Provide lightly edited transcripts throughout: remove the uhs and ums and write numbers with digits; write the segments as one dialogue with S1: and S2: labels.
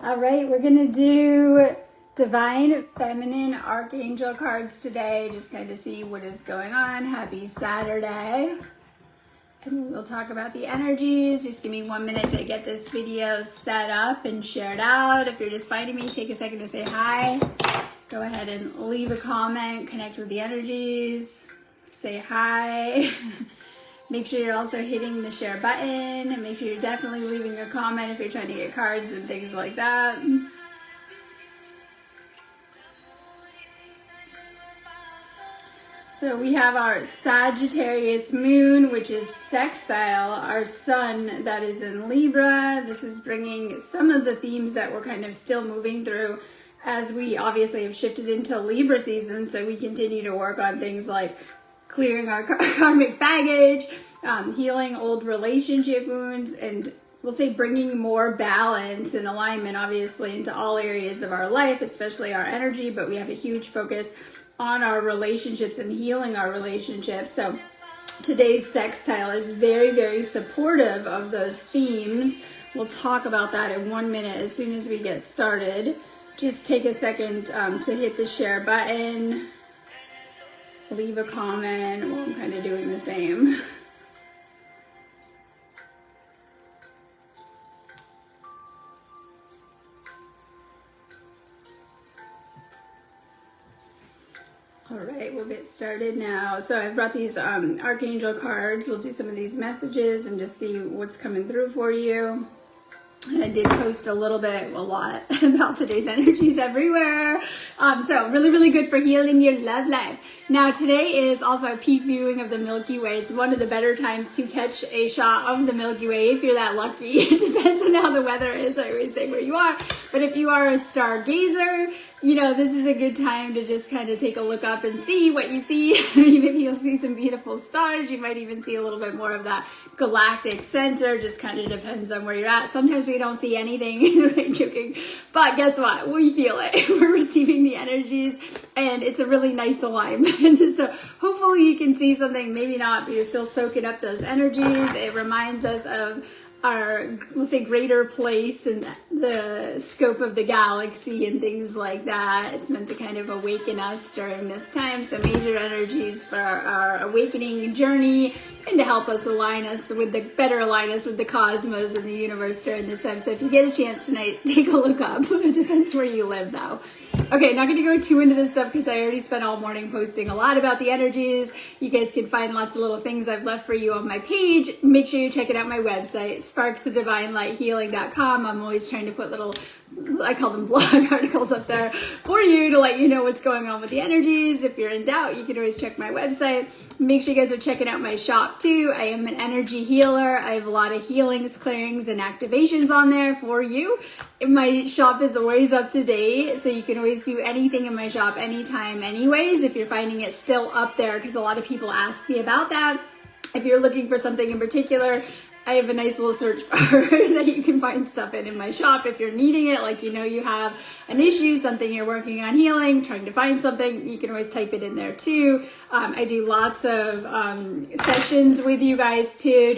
S1: All right, we're gonna do Divine Feminine Archangel cards today. Just kind of see what is going on. Happy Saturday. And we'll talk about the energies. Just give me 1 minute to get this video set up and shared out. If you're just finding me, take a second to say hi. Go ahead and leave a comment, connect with the energies, say hi. Make sure you're also hitting the share button, and make sure you're definitely leaving a comment if you're trying to get cards and things like that. So we have our Sagittarius moon, which is sextile, our sun that is in Libra. This is bringing some of the themes that we're kind of still moving through as we obviously have shifted into Libra season. So we continue to work on things like clearing our karmic baggage, healing old relationship wounds, and we'll say bringing more balance and alignment, obviously, into all areas of our life, especially our energy, but we have a huge focus on our relationships and healing our relationships. So today's sextile is very, very supportive of those themes. We'll talk about that in 1 minute as soon as we get started. Just take a second to hit the share button. Leave a comment while I'm kind of doing the same. All right, we'll get started now. So I've brought these Archangel cards. We'll do some of these messages and just see what's coming through for you. And I did post a lot about today's energies everywhere. So really, really good for healing your love life. Now today is also a peak viewing of the Milky Way. It's one of the better times to catch a shot of the Milky Way if you're that lucky. It depends on how the weather is. I always say where you are. But if you are a stargazer, you know, this is a good time to just kind of take a look up and see what you see. Maybe you'll see some beautiful stars. You might even see a little bit more of that galactic center. Just kind of depends on where you're at. Sometimes we don't see anything. I'm joking. But guess what? We feel it. We're receiving the energies, and it's a really nice alignment. So hopefully you can see something. Maybe not, but you're still soaking up those energies. It reminds us of our, we'll say, greater place and the scope of the galaxy and things like that. It's meant to kind of awaken us during this time. So major energies for our awakening journey and to help us align us with the cosmos and the universe during this time. So if you get a chance tonight, take a look up. It depends where you live though. Okay, not going to go too into this stuff because I already spent all morning posting a lot about the energies. You guys can find lots of little things I've left for you on my page. Make sure you check it out my website, sparksofdivinelighealing.com. I'm always trying to put little, I call them blog articles up there for you to let you know what's going on with the energies. If you're in doubt, you can always check my website. Make sure you guys are checking out my shop too. I am an energy healer. I have a lot of healings, clearings, and activations on there for you. My shop is always up to date, so you can always do anything in my shop anytime anyways, if you're finding it still up there, because a lot of people ask me about that. If you're looking for something in particular, I have a nice little search bar that you can find stuff in my shop if you're needing it, like you know you have an issue, something you're working on healing, trying to find something, you can always type it in there too. I do lots of sessions with you guys too,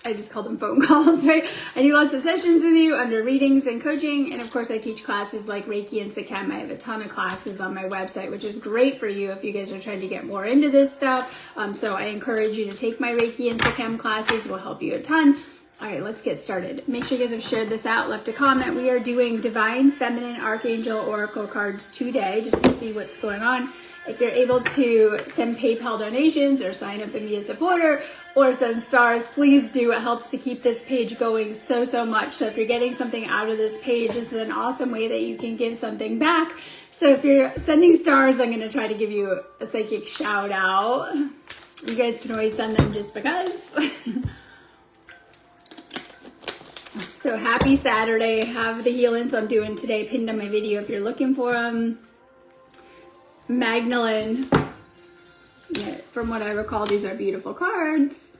S1: I just call them phone calls, right? I do lots of sessions with you under readings and coaching. And of course, I teach classes like Reiki and Sikhem. I have a ton of classes on my website, which is great for you if you guys are trying to get more into this stuff. So I encourage you to take my Reiki and Sikhem classes. Will help you a ton. All right, let's get started. Make sure you guys have shared this out, left a comment. We are doing Divine Feminine Archangel Oracle cards today, just to see what's going on. If you're able to send PayPal donations or sign up and be a supporter or send stars, please do. It helps to keep this page going so much. So if you're getting something out of this page, this is an awesome way that you can give something back. So if you're sending stars, I'm going to try to give you a psychic shout out. You guys can always send them just because. So happy Saturday. Have the healings I'm doing today pinned on my video if you're looking for them. Magdalene, yeah, from what I recall, these are beautiful cards.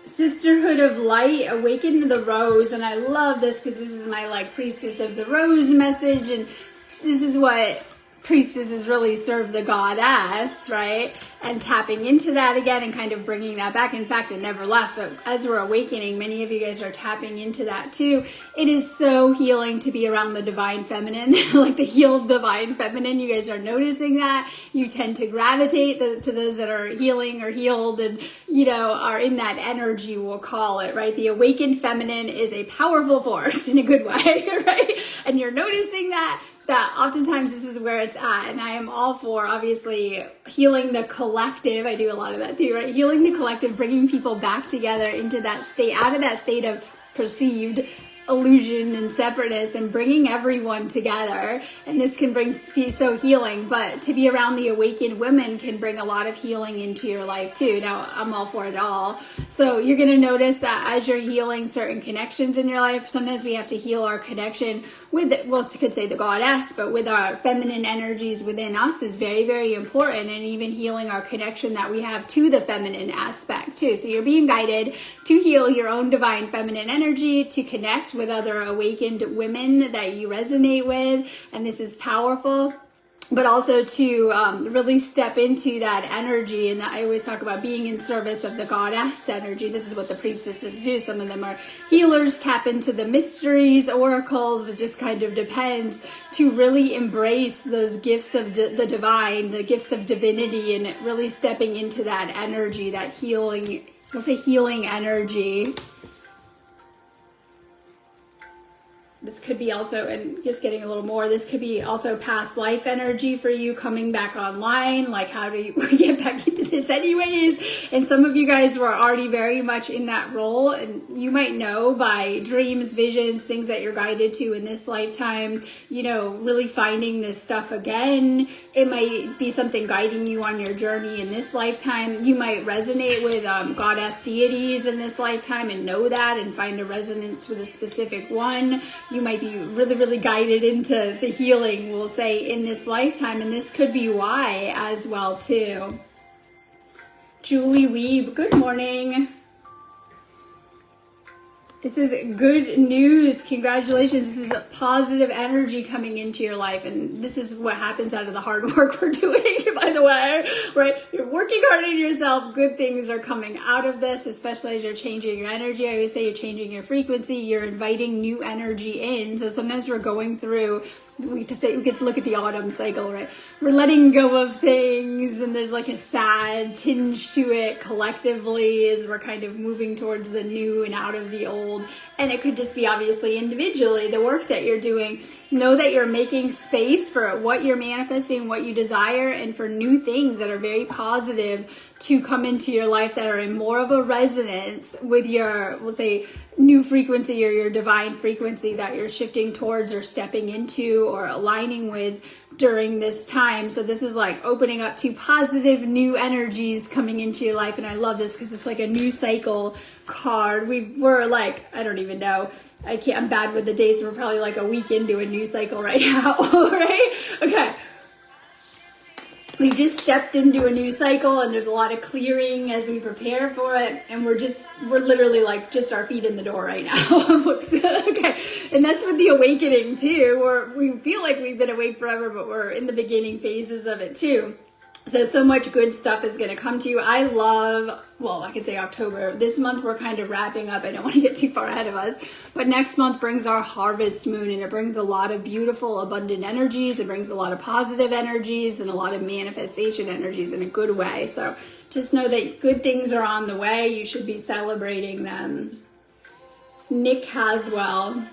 S1: Sisterhood of Light, Awaken to the Rose, and I love this because this is my like Priestess of the Rose message, and this is what priestesses really serve the goddess, right? And tapping into that again and kind of bringing that back. In fact, it never left, but as we're awakening, many of you guys are tapping into that too. It is so healing to be around the divine feminine, like the healed divine feminine. You guys are noticing that. You tend to gravitate to those that are healing or healed and, you know, are in that energy, we'll call it, right? The awakened feminine is a powerful force in a good way, right? And you're noticing that oftentimes this is where it's at, and I am all for obviously healing the collective. I do a lot of that too, right? Healing the collective, bringing people back together into that state, out of that state of perceived illusion and separateness, and bringing everyone together. And this can be so healing, but to be around the awakened women can bring a lot of healing into your life too. Now, I'm all for it all. So you're going to notice that as you're healing certain connections in your life, sometimes we have to heal our connection with, well, you could say the goddess, but with our feminine energies within us is very, very important. And even healing our connection that we have to the feminine aspect too. So you're being guided to heal your own divine feminine energy, to connect with other awakened women that you resonate with. And this is powerful. But also to really step into that energy. And I always talk about being in service of the goddess energy. This is what the priestesses do. Some of them are healers, tap into the mysteries, oracles. It just kind of depends, to really embrace those gifts of the divine, the gifts of divinity, and really stepping into that energy, that healing, we'll say healing energy. This could be also, and just getting a little more, this could be also past life energy for you coming back online. Like, how do you get back into this anyways? And some of you guys were already very much in that role, and you might know by dreams, visions, things that you're guided to in this lifetime, you know, really finding this stuff again. It might be something guiding you on your journey in this lifetime. You might resonate with goddess deities in this lifetime and know that and find a resonance with a specific one. You might be really, really guided into the healing, we'll say, in this lifetime. And this could be why as well, too. Julie Weeb, good morning. This is good news. Congratulations. This is a positive energy coming into your life. And this is what happens out of the hard work we're doing, by the way, right? You're working hard on yourself. Good things are coming out of this, especially as you're changing your energy. I always say you're changing your frequency. You're inviting new energy in. So sometimes we're going through, we could look at the autumn cycle, right? We're letting go of things, and there's like a sad tinge to it collectively as we're kind of moving towards the new and out of the old. And it could just be obviously individually the work that you're doing. Know that you're making space for what you're manifesting, what you desire, and for new things that are very positive to come into your life that are in more of a resonance with your, we'll say, new frequency or your divine frequency that you're shifting towards or stepping into or aligning with during this time. So this is like opening up to positive new energies coming into your life. And I love this because it's like a new cycle card. We're like, I don't even know. I'm bad with the dates. We're probably like a week into a new cycle right now, right? Okay. We just stepped into a new cycle, and there's a lot of clearing as we prepare for it. And we're literally like just our feet in the door right now. Okay. And that's with the awakening too, we feel like we've been awake forever, but we're in the beginning phases of it too. So much good stuff is going to come to you. I love, well, I could say October. This month we're kind of wrapping up. I don't want to get too far ahead of us. But next month brings our harvest moon, and it brings a lot of beautiful, abundant energies. It brings a lot of positive energies and a lot of manifestation energies in a good way. So just know that good things are on the way. You should be celebrating them. Nick Haswell.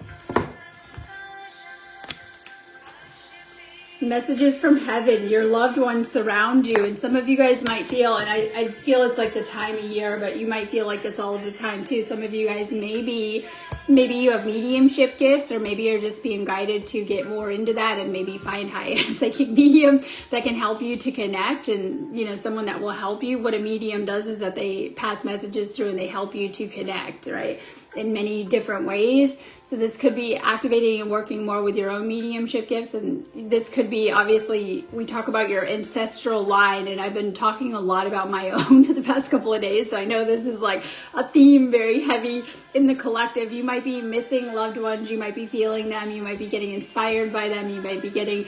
S1: Messages from heaven. Your loved ones surround you. And some of you guys might feel, and I feel it's like the time of year, but you might feel like this all of the time too. Some of you guys maybe you have mediumship gifts, or maybe you're just being guided to get more into that and maybe find a psychic medium that can help you to connect, and you know, someone that will help you. What a medium does is that they pass messages through and they help you to connect, right? in many different ways. So this could be activating and working more with your own mediumship gifts. And this could be, obviously, we talk about your ancestral line, and I've been talking a lot about my own the past couple of days. So I know this is like a theme very heavy in the collective. You might be missing loved ones. You might be feeling them. You might be getting inspired by them. You might be getting,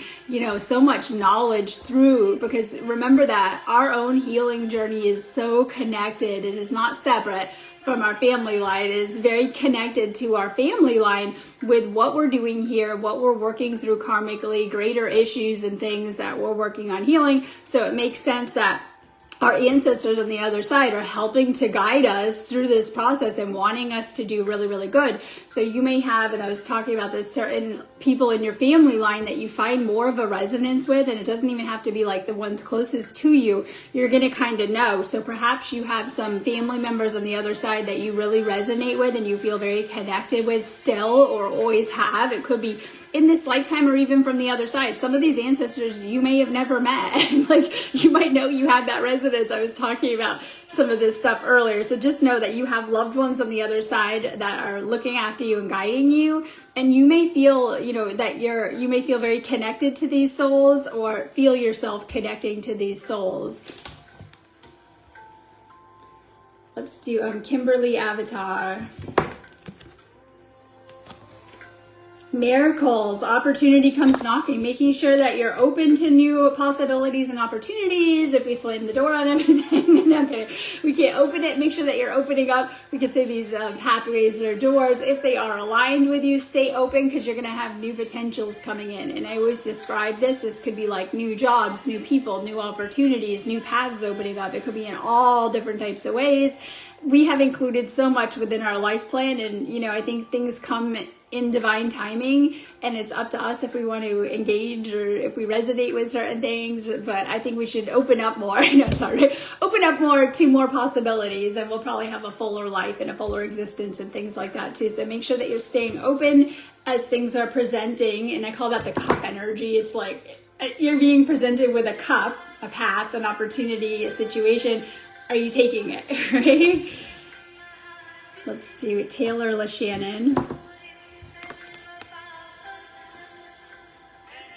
S1: so much knowledge through, because remember that our own healing journey is so connected. It is not separate from our family line. It is very connected to our family line with what we're doing here, what we're working through karmically, greater issues and things that we're working on healing. So it makes sense that our ancestors on the other side are helping to guide us through this process and wanting us to do really, really good. So you may have, and I was talking about this, certain people in your family line that you find more of a resonance with, and it doesn't even have to be like the ones closest to you. You're going to kind of know. So perhaps you have some family members on the other side that you really resonate with and you feel very connected with still, or always have. It could be in this lifetime or even from the other side. Some of these ancestors you may have never met. Like, you might know you have that resonance. I was talking about some of this stuff earlier. So just know that you have loved ones on the other side that are looking after you and guiding you. And you may feel, that you may feel very connected to these souls, or feel yourself connecting to these souls. Let's do Kimberly Avatar. Miracles, opportunity comes knocking, making sure that you're open to new possibilities and opportunities. If we slam the door on everything, okay, we can't open it. Make sure that you're opening up. We could say these pathways or doors, if they are aligned with you, stay open, because you're going to have new potentials coming in. And I always describe this could be like new jobs, new people, new opportunities, new paths opening up. It could be in all different types of ways. We have included so much within our life plan, and I think things come in divine timing, and it's up to us if we want to engage or if we resonate with certain things. But I think we should open up more. Open up more to more possibilities, and we'll probably have a fuller life and a fuller existence and things like that too. So make sure that you're staying open as things are presenting, and I call that the cup energy. It's like you're being presented with a cup, a path, an opportunity, a situation. Are you taking it, right? Let's do Taylor LaShannon.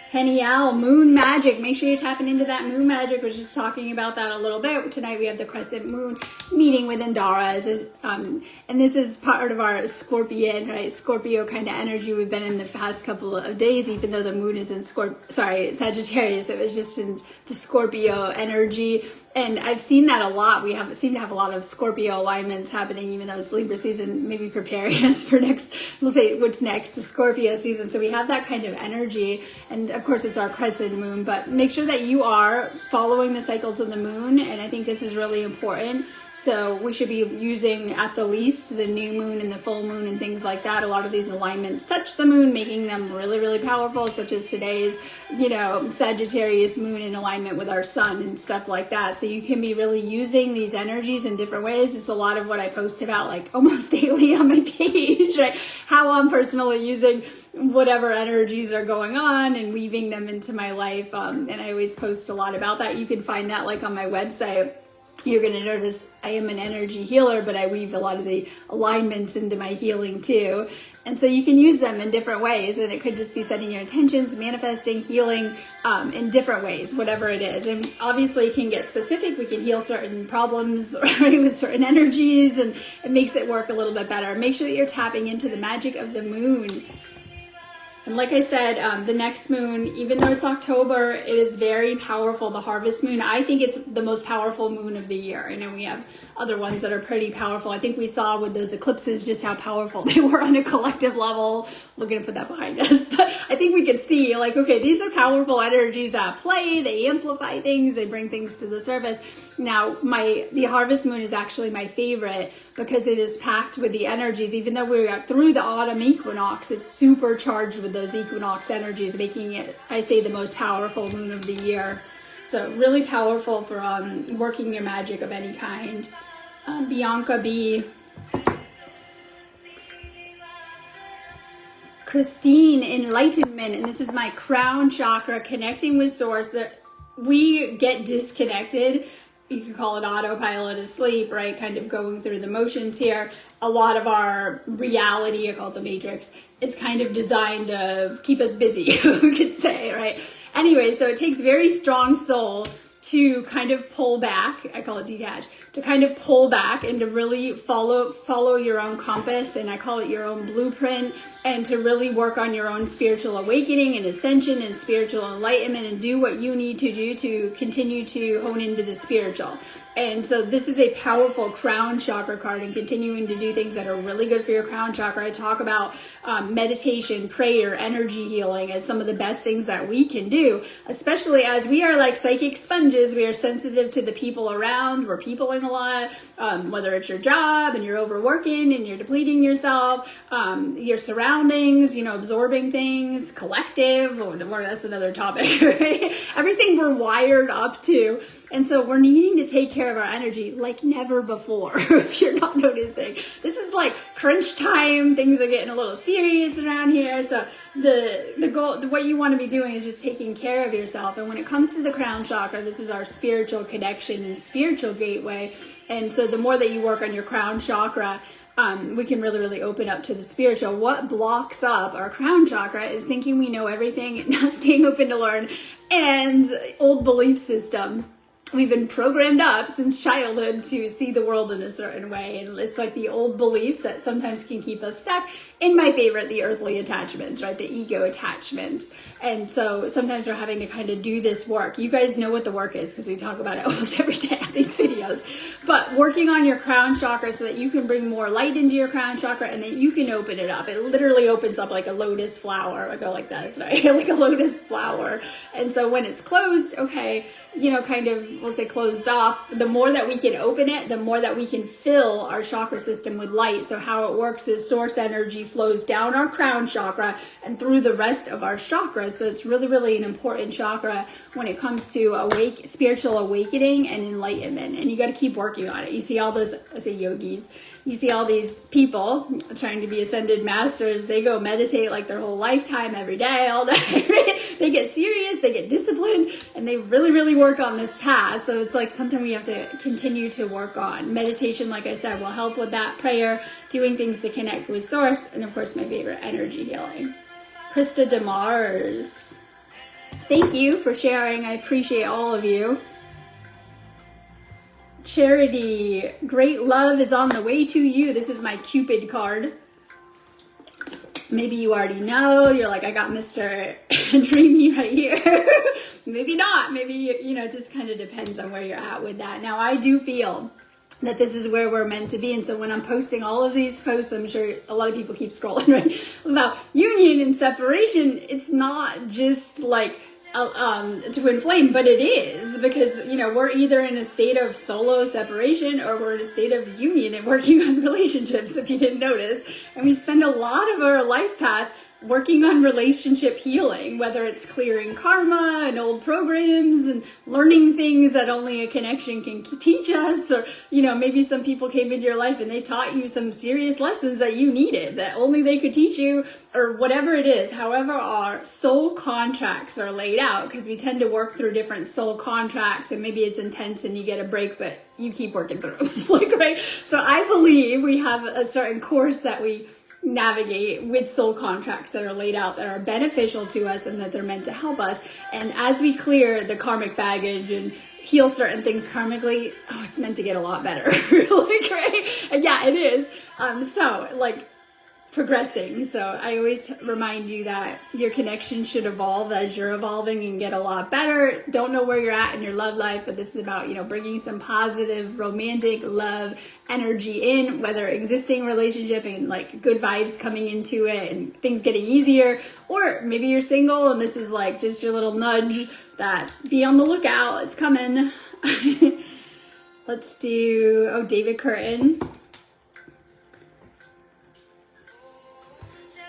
S1: Heniel, moon magic. Make sure you're tapping into that moon magic. We're just talking about that a little bit. Tonight we have the crescent moon meeting with Indara. And this is part of our Scorpion, right? Scorpio kind of energy we've been in the past couple of days, even though the moon is in Sagittarius. It was just in the Scorpio energy. And I've seen that a lot. We seem to have a lot of Scorpio alignments happening, even though it's Libra season, maybe preparing us for we'll say what's next, the Scorpio season. So we have that kind of energy. And of course it's our crescent moon, but make sure that you are following the cycles of the moon. And I think this is really important. So we should be using, at the least, the new moon and the full moon and things like that. A lot of these alignments touch the moon, making them really, really powerful, such as today's, Sagittarius moon in alignment with our sun and stuff like that. So you can be really using these energies in different ways. It's a lot of what I post about, like, almost daily on my page, right? How I'm personally using whatever energies are going on and weaving them into my life. And I always post a lot about that. You can find that, like, on my website. You're going to notice I am an energy healer, but I weave a lot of the alignments into my healing too. And so you can use them in different ways, and it could just be setting your intentions, manifesting, healing in different ways, whatever it is. And obviously it can get specific. We can heal certain problems right, with certain energies, and it makes it work a little bit better. Make sure that you're tapping into the magic of the moon. And like I said, the next moon, even though it's October, it is very powerful. The harvest moon, I think it's the most powerful moon of the year. I know we have other ones that are pretty powerful. I think we saw with those eclipses just how powerful they were on a collective level. We're going to put that behind us. But I think we could see, like, okay, these are powerful energies at play. They amplify things. They bring things to the surface. Now, the harvest moon is actually my favorite because it is packed with the energies. Even though we're through the autumn equinox, it's supercharged with those equinox energies, making it, I say, the most powerful moon of the year. So really powerful for working your magic of any kind. Bianca B. Christine, enlightenment. And this is my crown chakra, connecting with source. We get disconnected you could call it autopilot asleep, right? Kind of going through the motions here. A lot of our reality, I call it the matrix, is kind of designed to keep us busy, we could say, right? Anyway, so it takes very strong soul to kind of pull back, I call it detach, to kind of pull back and to really follow your own compass, and I call it your own blueprint, and to really work on your own spiritual awakening and ascension and spiritual enlightenment and do what you need to do to continue to hone into the spiritual. And so this is a powerful crown chakra card, and continuing to do things that are really good for your crown chakra. I talk about meditation, prayer, energy healing as some of the best things that we can do, especially as we are like psychic sponges. We are sensitive to the people around. We're peopling a lot, whether it's your job and you're overworking and you're depleting yourself, your surroundings, absorbing things, collective, or that's another topic, right? Everything we're wired up to. And so we're needing to take care of our energy like never before. If you're not noticing, this is like crunch time. Things are getting a little serious around here. So the goal, what you want to be doing is just taking care of yourself. And when it comes to the crown chakra, this is our spiritual connection and spiritual gateway. And so the more that you work on your crown chakra, we can really open up to the spiritual. What blocks up our crown chakra is thinking we know everything and not staying open to learn, and old belief system. We've been programmed up since childhood to see the world in a certain way. And it's like the old beliefs that sometimes can keep us stuck. In my favorite, the earthly attachments, right? The ego attachments. And so sometimes we're having to kind of do this work. You guys know what the work is because we talk about it almost every day on these videos. But working on your crown chakra so that you can bring more light into your crown chakra and then you can open it up. It literally opens up like a lotus flower. I go like that, right? Like a lotus flower. And so when it's closed, okay, kind of, we'll say closed off, the more that we can open it, the more that we can fill our chakra system with light. So how it works is source energy flows down our crown chakra and through the rest of our chakras. So it's really an important chakra when it comes to spiritual awakening and enlightenment. And you got to keep working on it. You see all those, I say yogis, you see all these people trying to be ascended masters. They go meditate like their whole lifetime, every day, all day. They get serious, they get disciplined, and they really work on this path. So it's like something we have to continue to work on. Meditation, like I said, will help with that. Prayer, doing things to connect with source, and of course my favorite, energy healing. Krista DeMars, thank you for sharing. I appreciate all of you. Charity, great love is on the way to you. This is my Cupid card. Maybe you already know. You're like, I got Mr. Dreamy right here. Maybe not. Maybe, it just kind of depends on where you're at with that. Now, I do feel that this is where we're meant to be. And so when I'm posting all of these posts, I'm sure a lot of people keep scrolling, right? About union and separation, it's not just like to inflame, but it is, because we're either in a state of solo separation or we're in a state of union and working on relationships, if you didn't notice. And we spend a lot of our life path working on relationship healing, whether it's clearing karma and old programs and learning things that only a connection can teach us, or maybe some people came into your life and they taught you some serious lessons that you needed that only they could teach you, or whatever it is. However, our soul contracts are laid out, because we tend to work through different soul contracts, and maybe it's intense and you get a break, but you keep working through right? So I believe we have a certain course that we navigate with soul contracts that are laid out, that are beneficial to us and that they're meant to help us. And as we clear the karmic baggage and heal certain things karmically, it's meant to get a lot better. Really great. And yeah, it is. So like progressing. So I always remind you that your connection should evolve as you're evolving and get a lot better. Don't know where you're at in your love life, but this is about, bringing some positive romantic love energy in, whether existing relationship and like good vibes coming into it and things getting easier, or maybe you're single and this is like just your little nudge that be on the lookout. It's coming. Let's do, David Curtin.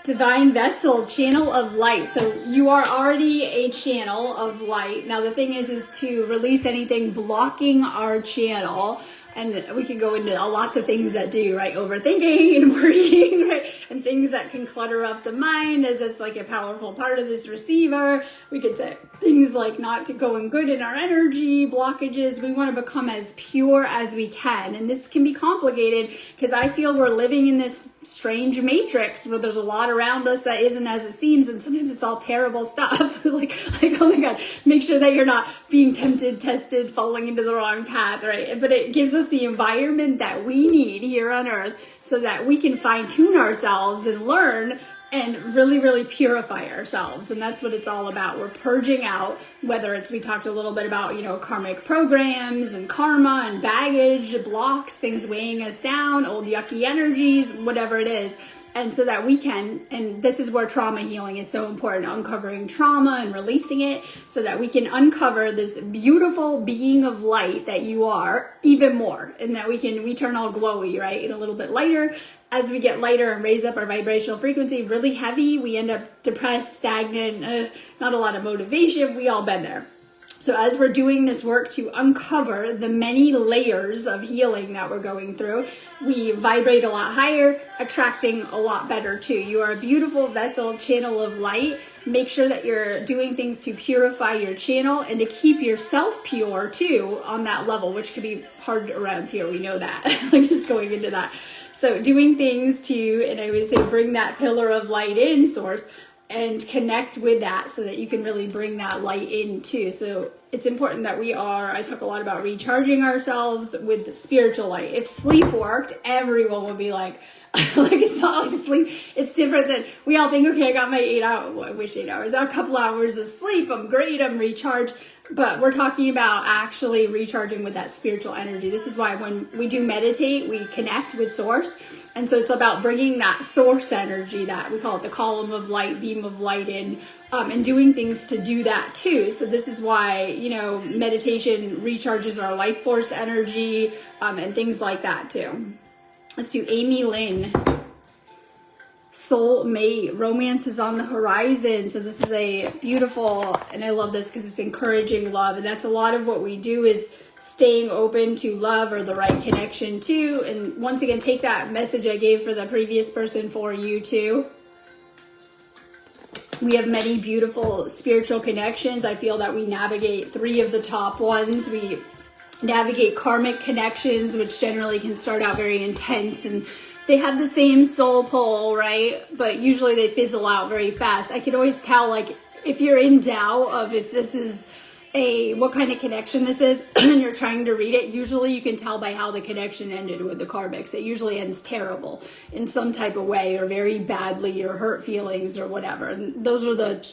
S1: Divine vessel, channel of light. So you are already a channel of light. Now the thing is to release anything blocking our channel. And we can go into lots of things that do, right? Overthinking and worrying, right? And things that can clutter up the mind, as it's like a powerful part of this receiver. We could say things like not to going good in our energy, blockages. We want to become as pure as we can. And this can be complicated because I feel we're living in this strange matrix where there's a lot around us that isn't as it seems. And sometimes it's all terrible stuff. like, oh my God, make sure that you're not being tempted, tested, falling into the wrong path, right? But it gives us the environment that we need here on earth so that we can fine tune ourselves and learn and really, really purify ourselves. And that's what it's all about. We're purging out, whether it's, we talked a little bit about, karmic programs and karma and baggage, blocks, things weighing us down, old yucky energies, whatever it is. And so that we can, and this is where trauma healing is so important, uncovering trauma and releasing it so that we can uncover this beautiful being of light that you are even more. And that we turn all glowy, right? And a little bit lighter. As we get lighter and raise up our vibrational frequency really heavy, we end up depressed, stagnant, not a lot of motivation. We all been there. So as we're doing this work to uncover the many layers of healing that we're going through, we vibrate a lot higher, attracting a lot better too. You are a beautiful vessel, channel of light. Make sure that you're doing things to purify your channel and to keep yourself pure too on that level, which can be hard around here. We know that. Like just going into that. So doing things to, and I would say bring that pillar of light in, source, and connect with that so that you can really bring that light in too. So it's important that I talk a lot about recharging ourselves with the spiritual light. If sleep worked, everyone would be like it's not like sleep. It's different than, we all think, okay, I got my 8 hours, I wish 8 hours, a couple hours of sleep. I'm great. I'm recharged. But we're talking about actually recharging with that spiritual energy. This is why when we do meditate, we connect with source. And so it's about bringing that source energy, that we call it the column of light, beam of light in, and doing things to do that too. So this is why, meditation recharges our life force energy, and things like that too. Let's do Amy Lynn. Soulmate, romance is on the horizon. So this is a beautiful, and I love this because it's encouraging love. And that's a lot of what we do, is staying open to love or the right connection too. And once again, take that message I gave for the previous person for you too. We have many beautiful spiritual connections. I feel that we navigate 3 of the top ones. We navigate karmic connections, which generally can start out very intense and they have the same soul pull, right? But usually they fizzle out very fast. I can always tell, like, if you're in doubt of if this is what kind of connection this is, and you're trying to read it, usually you can tell by how the connection ended with the karmics. It usually ends terrible in some type of way, or very badly, or hurt feelings, or whatever. And those are the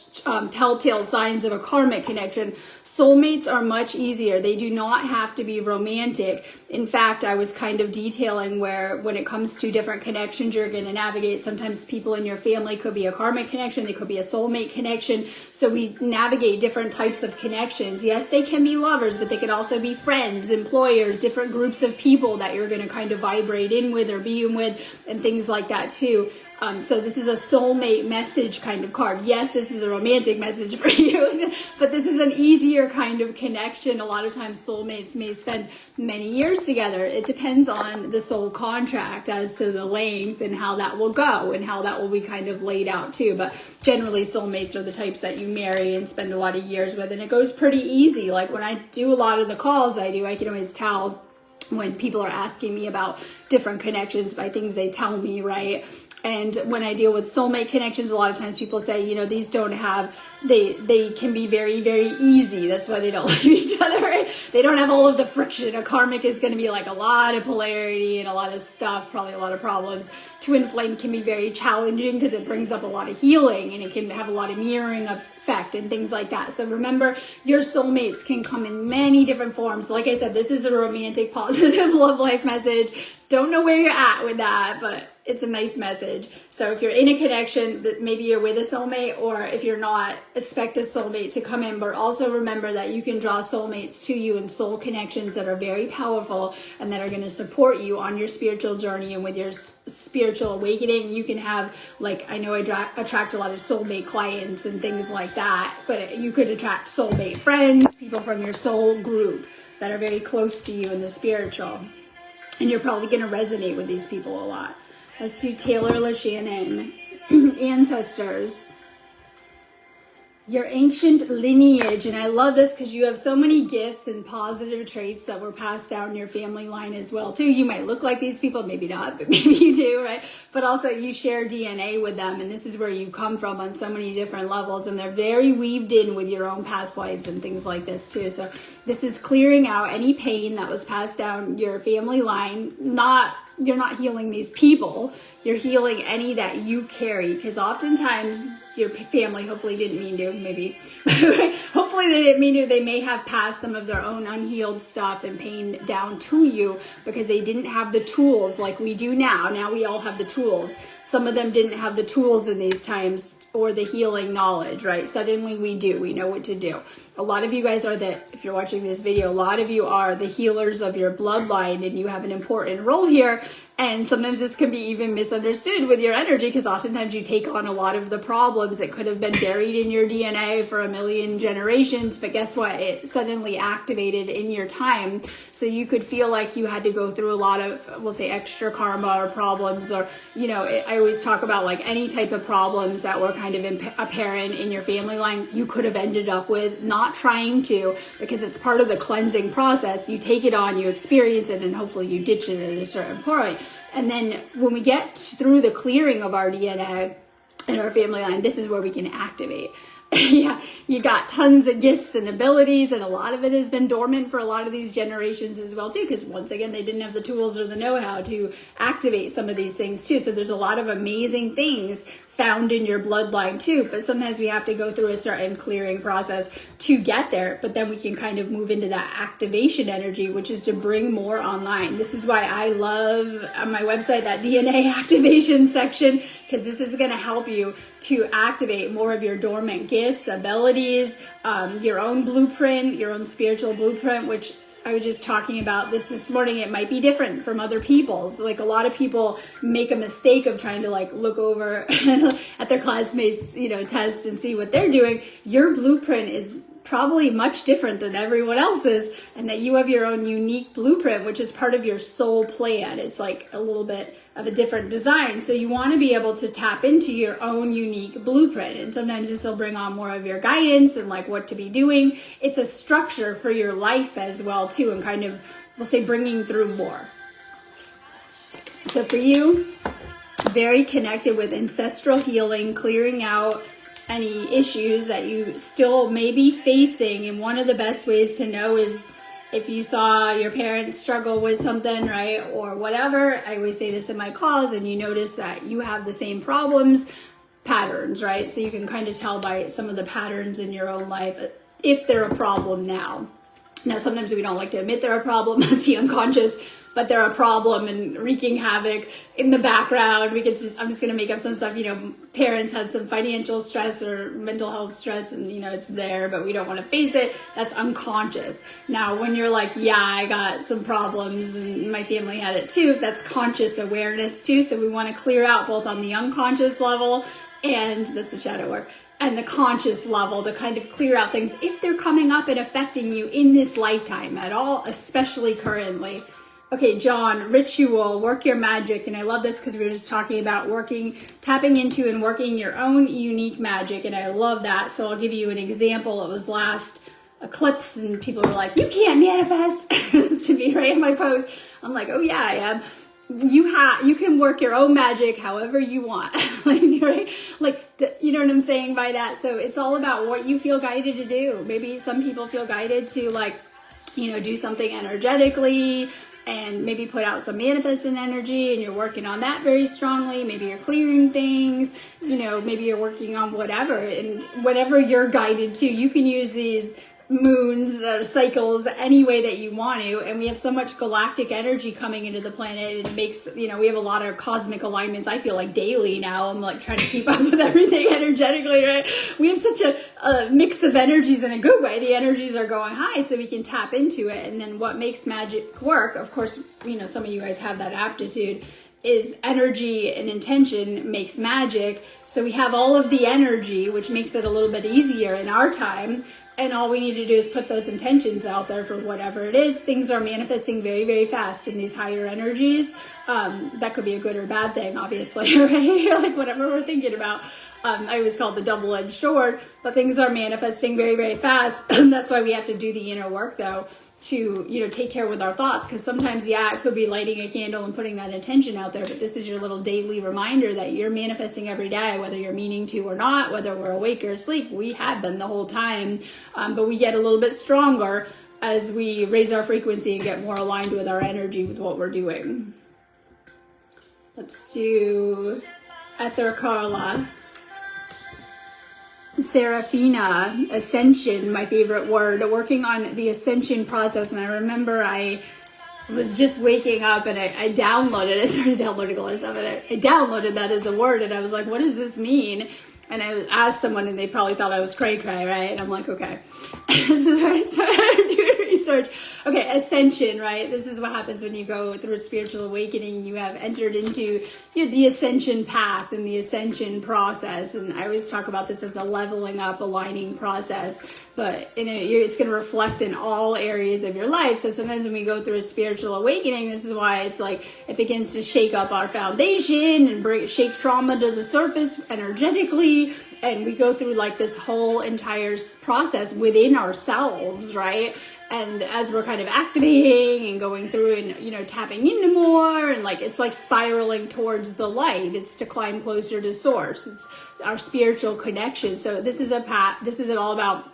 S1: telltale signs of a karmic connection. Soulmates are much easier. They do not have to be romantic. In fact, I was kind of detailing where when it comes to different connections you're going to navigate, sometimes people in your family could be a karmic connection, they could be a soulmate connection. So we navigate different types of connections. Yes, they can be lovers, but they could also be friends, employers, different groups of people that you're going to kind of vibrate in with or be in with, and things like that too. So this is a soulmate message kind of card. Yes, this is a romantic message for you, but this is an easier kind of connection. A lot of times soulmates may spend many years together. It depends on the soul contract as to the length and how that will go and how that will be kind of laid out too. But generally soulmates are the types that you marry and spend a lot of years with, and it goes pretty easy. Like when I do a lot of the calls I can always tell when people are asking me about different connections by things they tell me, right? And when I deal with soulmate connections, a lot of times people say, these don't have, they can be very, very easy. That's why they don't like each other, right? They don't have all of the friction. A karmic is going to be like a lot of polarity and a lot of stuff, probably a lot of problems. Twin flame can be very challenging because it brings up a lot of healing and it can have a lot of mirroring effect and things like that. So remember, your soulmates can come in many different forms. Like I said, this is a romantic, positive love life message. Don't know where you're at with that, but it's a nice message. So if you're in a connection that maybe you're with a soulmate, or if you're not, expect a soulmate to come in. But also remember that you can draw soulmates to you in soul connections that are very powerful and that are going to support you on your spiritual journey and with your spiritual awakening. You can have, like, I know I attract a lot of soulmate clients and things like that, but you could attract soulmate friends, people from your soul group that are very close to you in the spiritual. and you're probably going to resonate with these people a lot. Let's do Taylor LaShannon. Ancestors. Your ancient lineage, and I love this because you have so many gifts and positive traits that were passed down your family line as well too. You might look like these people, maybe not, but maybe you do, right? But also you share DNA with them, and this is where you come from on so many different levels, and they're very weaved in with your own past lives and things like this too. So this is clearing out any pain that was passed down your family line. You're not healing these people, you're healing any that you carry, because oftentimes your family hopefully didn't mean to, maybe, hopefully they didn't mean to, they may have passed some of their own unhealed stuff and pain down to you because they didn't have the tools like we do now. Now we all have the tools. Some of them didn't have the tools in these times or the healing knowledge, right? Suddenly we do, we know what to do. A lot of you guys are if you're watching this video, a lot of you are the healers of your bloodline, and you have an important role here. And sometimes this can be even misunderstood with your energy, because oftentimes you take on a lot of the problems that could have been buried in your DNA for a million generations. But guess what? It suddenly activated in your time. So you could feel like you had to go through a lot of, we'll say, extra karma or problems, or, I always talk about like any type of problems that were kind of apparent in your family line, you could have ended up with, not trying to, because it's part of the cleansing process. You take it on, you experience it, and hopefully you ditch it at a certain point. And then when we get through the clearing of our DNA and our family line, this is where we can activate. Yeah, you got tons of gifts and abilities, and a lot of it has been dormant for a lot of these generations as well too, because once again, they didn't have the tools or the know-how to activate some of these things too. So there's a lot of amazing things found in your bloodline too, but sometimes we have to go through a certain clearing process to get there. But then we can kind of move into that activation energy, which is to bring more online. This is why I love on my website that DNA activation section, because this is going to help you to activate more of your dormant gifts, abilities, your own blueprint, your own spiritual blueprint, which I was just talking about this morning. It might be different from other people's. Like, a lot of people make a mistake of trying to like look over at their classmates, test and see what they're doing. Your blueprint is probably much different than everyone else's, and that you have your own unique blueprint, which is part of your soul plan. It's like a little bit of a different design. So you want to be able to tap into your own unique blueprint. And sometimes this will bring on more of your guidance and like what to be doing. It's a structure for your life as well too, and kind of, we'll say, bringing through more. So for you, very connected with ancestral healing, clearing out any issues that you still may be facing. And one of the best ways to know is if you saw your parents struggle with something, right, or whatever. I always say this in my calls, and you notice that you have the same problems, patterns, right? So you can kind of tell by some of the patterns in your own life if they're a problem now. Now, sometimes we don't like to admit they're a problem. That's the unconscious. But they're a problem and wreaking havoc in the background. I'm just going to make up some stuff. Parents had some financial stress or mental health stress, and, it's there, but we don't want to face it. That's unconscious. Now, when you're like, yeah, I got some problems and my family had it too, that's conscious awareness too. So we want to clear out both on the unconscious level, and that's the shadow work, and the conscious level, to kind of clear out things if they're coming up and affecting you in this lifetime at all, especially currently. Okay, John, ritual, work your magic. And I love this because we were just talking about tapping into and working your own unique magic. And I love that. So I'll give you an example. It was last eclipse, and people were like, you can't manifest. To be right in my post. I'm like, oh yeah, I am. You can work your own magic however you want. Right? You know what I'm saying by that? So it's all about what you feel guided to do. Maybe some people feel guided to do something energetically, and maybe put out some manifesting energy, and you're working on that very strongly. Maybe you're clearing things, maybe you're working on whatever, and whatever you're guided to, you can use these moons or cycles any way that you want to. And we have so much galactic energy coming into the planet, and it makes, we have a lot of cosmic alignments. I feel like daily now I'm like trying to keep up with everything energetically, right? We have such a mix of energies in a good way. The energies are going high, so we can tap into it. And then what makes magic work, of course, some of you guys have that aptitude, is energy and intention makes magic. So we have all of the energy, which makes it a little bit easier in our time. And all we need to do is put those intentions out there for whatever it is. Things are manifesting very, very fast in these higher energies. That could be a good or bad thing, obviously, right? Like whatever we're thinking about. I always call it the double-edged sword, but things are manifesting very, very fast. That's why we have to do the inner work, though, to, you know, take care with our thoughts. Because sometimes, yeah, it could be lighting a candle and putting that intention out there, but this is your little daily reminder that you're manifesting every day, whether you're meaning to or not, whether we're awake or asleep. We have been the whole time, but we get a little bit stronger as we raise our frequency and get more aligned with our energy with what we're doing. Let's do Ether Carla. Serafina, Ascension, my favorite word, working on the Ascension process. And I remember I was just waking up and I started downloading a lot of stuff, and I downloaded that as a word, and I was like, what does this mean? And I asked someone, and they probably thought I was cray-cray, right? And I'm like, okay. This is where I started doing research. Okay, Ascension, right? This is what happens when you go through a spiritual awakening. You have entered into, you know, the Ascension path and the Ascension process. And I always talk about this as a leveling up, aligning process. But it's going to reflect in all areas of your life. So sometimes when we go through a spiritual awakening, this is why it's like it begins to shake up our foundation and shake trauma to the surface energetically. And we go through like this whole entire process within ourselves, right? And as we're kind of activating and going through and, you know, tapping into more, and like it's like spiraling towards the light. It's to climb closer to source. It's our spiritual connection. So this is a path. This is all about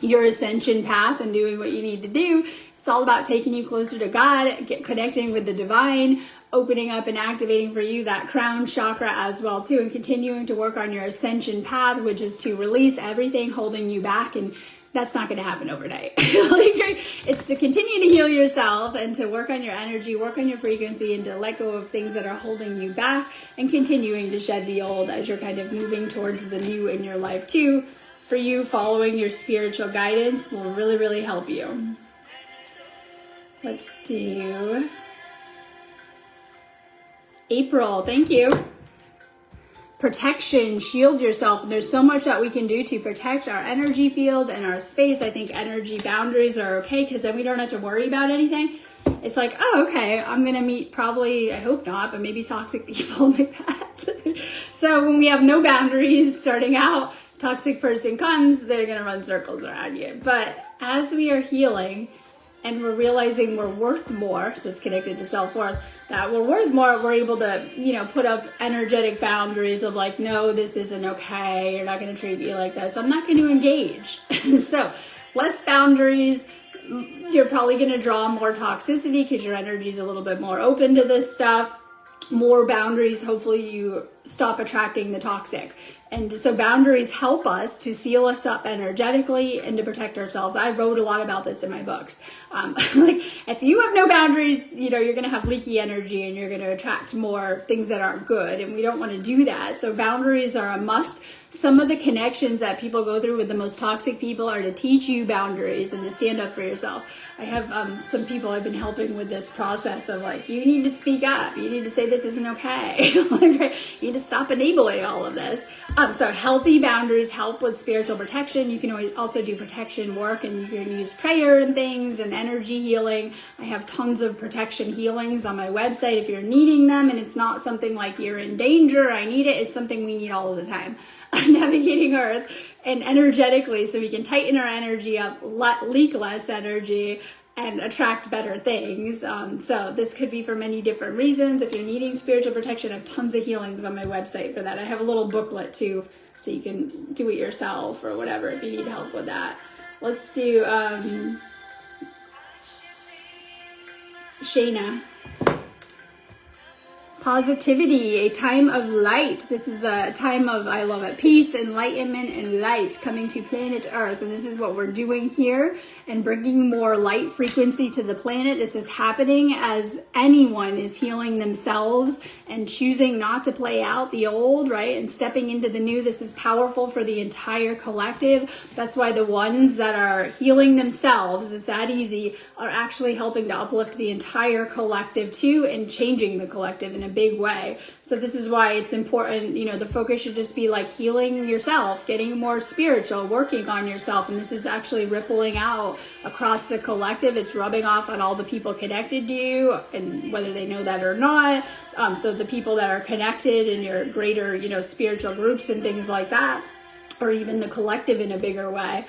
S1: your ascension path and doing what you need to do. It's all about taking you closer to God, connecting with the divine, opening up and activating for you that crown chakra as well too, and continuing to work on your ascension path, which is to release everything holding you back. And that's not going to happen overnight. It's to continue to heal yourself and to work on your energy, work on your frequency, and to let go of things that are holding you back, and continuing to shed the old as you're kind of moving towards the new in your life too. For you, following your spiritual guidance will really, really help you. Let's do April. Thank you. Protection, shield yourself. And there's so much that we can do to protect our energy field and our space. I think energy boundaries are okay, because then we don't have to worry about anything. It's like, oh, okay, I'm going to meet probably, I hope not, but maybe toxic people in my path. So when we have no boundaries starting out, toxic person comes, they're going to run circles around you. But as we are healing and we're realizing we're worth more, so it's connected to self-worth, that we're worth more, we're able to, you know, put up energetic boundaries of like, no, this isn't okay. You're not going to treat me like this. I'm not going to engage. So less boundaries. You're probably going to draw more toxicity because your energy is a little bit more open to this stuff. More boundaries, hopefully you stop attracting the toxic. And so boundaries help us to seal us up energetically and to protect ourselves. I wrote a lot about this in my books. Like if you have no boundaries, you know, you're going to have leaky energy and you're going to attract more things that aren't good. And we don't want to do that. So boundaries are a must. Some of the connections that people go through with the most toxic people are to teach you boundaries and to stand up for yourself. I have some people I've been helping with this process of like, you need to speak up. You need to say this isn't okay. You need to stop enabling all of this. So healthy boundaries help with spiritual protection. You can always also do protection work, and you can use prayer and things and energy healing. I have tons of protection healings on my website if you're needing them, and it's not something like you're in danger, I need it. It's something we need all of the time. Navigating Earth and energetically, so we can tighten our energy up, leak less energy, and attract better things. So this could be for many different reasons. If you're needing spiritual protection, I have tons of healings on my website for that. I have a little booklet too, so you can do it yourself or whatever if you need help with that. Let's do Shayna. Positivity, a time of light. This is the time of, I love it, peace, enlightenment, and light coming to planet Earth. And this is what we're doing here and bringing more light frequency to the planet. This is happening as anyone is healing themselves and choosing not to play out the old, right? And stepping into the new. This is powerful for the entire collective. That's why the ones that are healing themselves, it's that easy, are actually helping to uplift the entire collective too, and changing the collective in a big way. So this is why it's important, you know, the focus should just be like healing yourself, getting more spiritual, working on yourself. And this is actually rippling out across the collective. It's rubbing off on all the people connected to you, and whether they know that or not. So the people that are connected in your greater, you know, spiritual groups and things like that, or even the collective in a bigger way.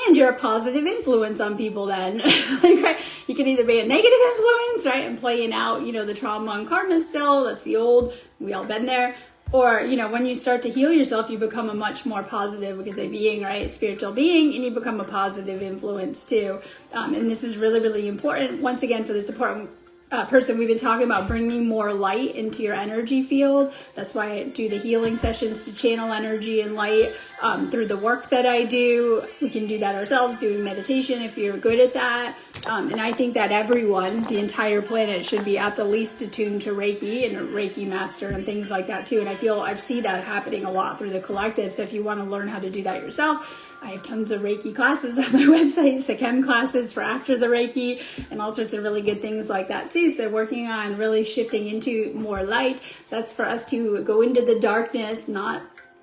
S1: And you're a positive influence on people then. Like, right? You can either be a negative influence, right, and playing out, you know, the trauma and karma still. That's the old, we all been there. Or, you know, when you start to heal yourself, you become a much more positive, because a being, right, spiritual being, and you become a positive influence too. And this is really, really important. Once again, for this important person, we've been talking about bringing more light into your energy field. That's why I do the healing sessions to channel energy and light through the work that I do. We can do that ourselves, doing meditation if you're good at that. And I think that everyone, the entire planet, should be at the least attuned to Reiki and a Reiki master and things like that too. And I see that happening a lot through the collective. So if you want to learn how to do that yourself, I have tons of Reiki classes on my website, Sakem classes for after the Reiki, and all sorts of really good things like that too. So working on really shifting into more light, that's for us to go into the darkness, not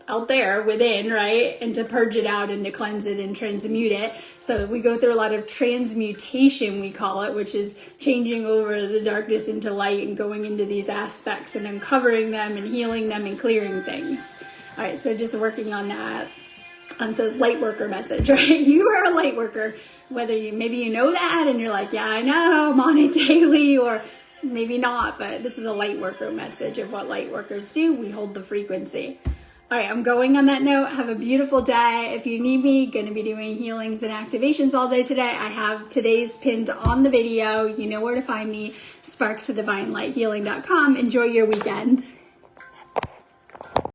S1: out there within, right? And to purge it out and to cleanse it and transmute it. So we go through a lot of transmutation, we call it, which is changing over the darkness into light and going into these aspects and uncovering them and healing them and clearing things. All right, so just working on that. So light worker message, right? You are a light worker, whether maybe you know that and you're like, yeah, I know, I'm on it daily, or maybe not, but this is a light worker message of what light workers do. We hold the frequency. All right, I'm going on that note. Have a beautiful day. If you need me, going to be doing healings and activations all day today. I have today's pinned on the video. You know where to find me, sparksofdivinelighthealing.com. Enjoy your weekend.